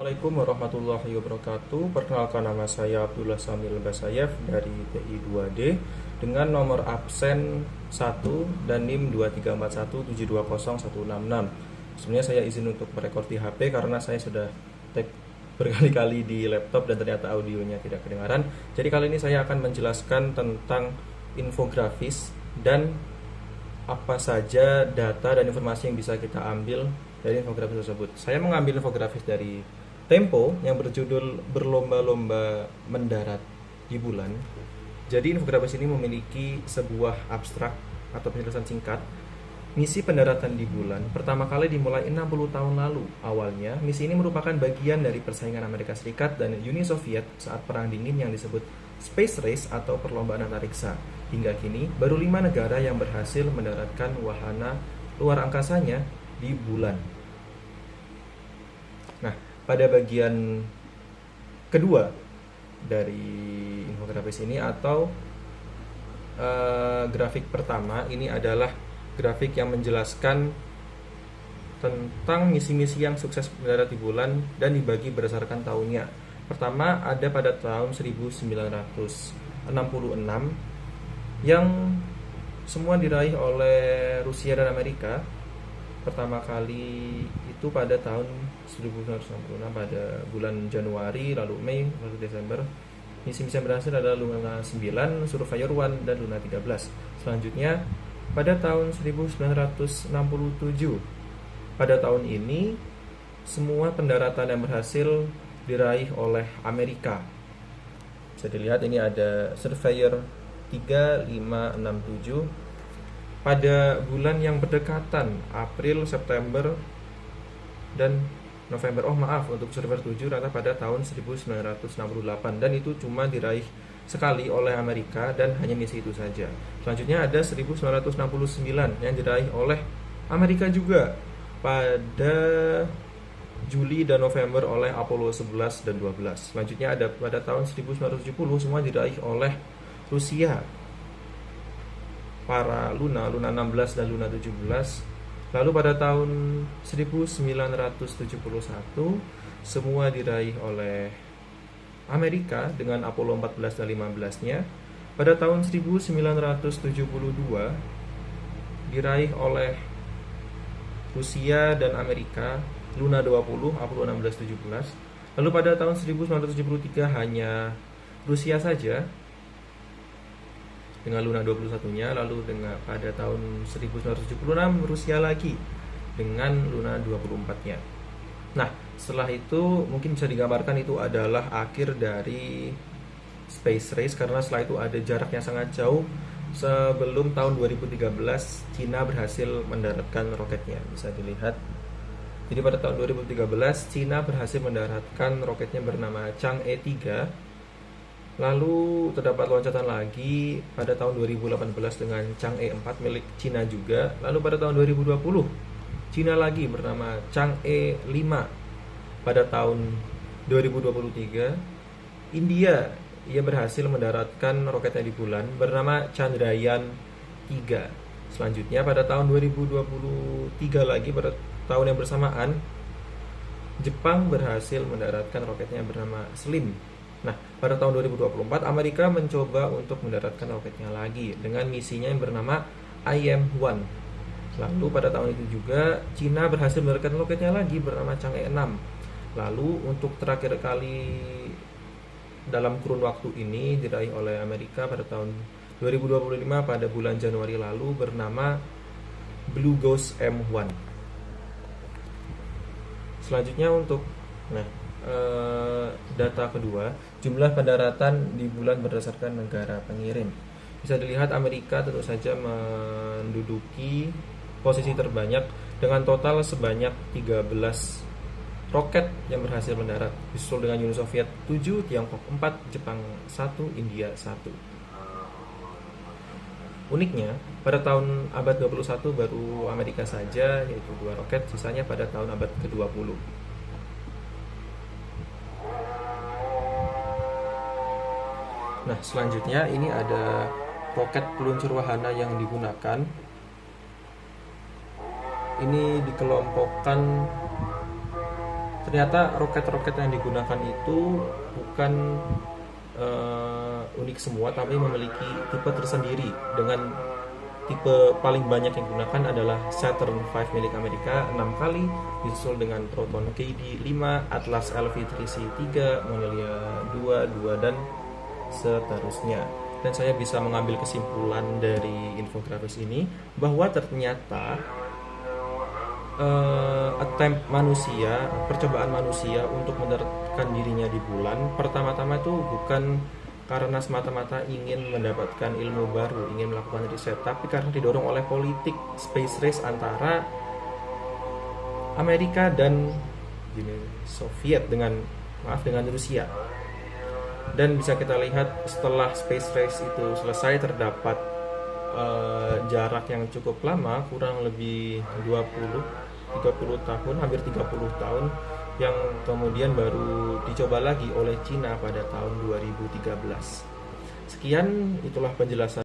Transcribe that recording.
Assalamualaikum warahmatullahi wabarakatuh. Perkenalkan, nama saya Abdullah Samil Basayev dari TI 2D dengan nomor absen 1 dan NIM 23417201166. Sebenarnya saya izin untuk merekord di HP karena saya sudah tag berkali-kali di laptop dan ternyata audionya tidak kedengaran. Jadi kali ini saya akan menjelaskan tentang infografis dan apa saja data dan informasi yang bisa kita ambil dari infografis tersebut. Saya mengambil infografis dari Tempo yang berjudul Berlomba-lomba Mendarat di Bulan. Jadi infografis ini memiliki sebuah abstrak atau penjelasan singkat. Misi pendaratan di bulan pertama kali dimulai 60 tahun lalu. Awalnya, misi ini merupakan bagian dari persaingan Amerika Serikat dan Uni Soviet saat Perang Dingin yang disebut Space Race atau perlombaan antariksa. Hingga kini, baru 5 negara yang berhasil mendaratkan wahana luar angkasanya di bulan. Nah, pada bagian kedua dari infografis ini atau grafik pertama ini adalah grafik yang menjelaskan tentang misi-misi yang sukses mendarat di bulan dan dibagi berdasarkan tahunnya. Pertama ada pada tahun 1966 yang semua diraih oleh Rusia dan Amerika. Pertama kali itu pada tahun 1966 pada bulan Januari, lalu Mei, lalu Desember. Misi-misi yang berhasil adalah Luna 9, Surveyor 1, dan Luna 13. Selanjutnya pada tahun 1967. Pada tahun ini semua pendaratan yang berhasil diraih oleh Amerika. Bisa dilihat ini ada Surveyor 3, 5, 6, 7. Pada bulan yang berdekatan, April, September, dan November. Untuk Surveyor 7 rata pada tahun 1968 dan itu cuma diraih sekali oleh Amerika dan hanya misi itu saja. Selanjutnya ada 1969 yang diraih oleh Amerika juga pada Juli dan November oleh Apollo 11 dan 12. Selanjutnya ada pada tahun 1970 semua diraih oleh Rusia. Para Luna 16 dan Luna 17. Lalu pada tahun 1971 semua diraih oleh Amerika dengan Apollo 14 dan 15-nya. Pada tahun 1972 diraih oleh Rusia dan Amerika Luna 20, Apollo 16, 17. Lalu pada tahun 1973 hanya Rusia saja dengan Luna 21-nya. Lalu pada tahun 1976 Rusia lagi dengan Luna 24-nya. Nah, setelah itu mungkin bisa digambarkan itu adalah akhir dari Space Race karena setelah itu ada jarak yang sangat jauh. Sebelum tahun 2013 Cina berhasil mendaratkan roketnya. Bisa dilihat. Jadi pada tahun 2013 Cina berhasil mendaratkan roketnya bernama Chang'e 3. Lalu terdapat loncatan lagi pada tahun 2018 dengan Chang'e 4 milik Cina juga. Lalu pada tahun 2020 Cina lagi bernama Chang'e 5. Pada tahun 2023 India ia berhasil mendaratkan roketnya di bulan bernama Chandrayaan 3. Selanjutnya pada tahun 2023 lagi pada tahun yang bersamaan Jepang berhasil mendaratkan roketnya bernama Slim. Nah, pada tahun 2024 Amerika mencoba untuk mendaratkan roketnya lagi dengan misinya yang bernama IM-1. Lalu pada tahun itu juga Cina berhasil mendaratkan roketnya lagi bernama Chang'e 6. Lalu untuk terakhir kali dalam kurun waktu ini diraih oleh Amerika pada tahun 2025 pada bulan Januari lalu bernama Blue Ghost M1. Selanjutnya untuk data kedua, jumlah pendaratan di bulan berdasarkan negara pengirim. Bisa dilihat Amerika tentu saja menduduki posisi terbanyak dengan total sebanyak 13 roket yang berhasil mendarat, disusul dengan Uni Soviet 7, Tiongkok 4, Jepang 1, India 1. Uniknya, pada tahun abad 21 baru Amerika saja yaitu 2 roket, sisanya pada tahun abad ke-20. Nah, selanjutnya ini ada roket peluncur wahana yang digunakan. Ini dikelompokkan Ternyata roket-roket yang digunakan itu bukan unik semua, tapi memiliki tipe tersendiri. Dengan tipe paling banyak yang digunakan adalah Saturn V milik Amerika 6 kali, disusul dengan Proton KD-5, Atlas LV-3C3, Monelia 2, dan seterusnya. Dan saya bisa mengambil kesimpulan dari infografis ini bahwa ternyata attempt manusia, percobaan manusia untuk mendaratkan dirinya di bulan, pertama-tama itu bukan karena semata-mata ingin mendapatkan ilmu baru, ingin melakukan riset, tapi karena didorong oleh politik space race antara Amerika dan Soviet dengan Rusia. Dan bisa kita lihat setelah space race itu selesai, terdapat jarak yang cukup lama, kurang lebih 30 tahun, hampir 30 tahun, yang kemudian baru dicoba lagi oleh Cina pada tahun 2013. Sekian, itulah penjelasan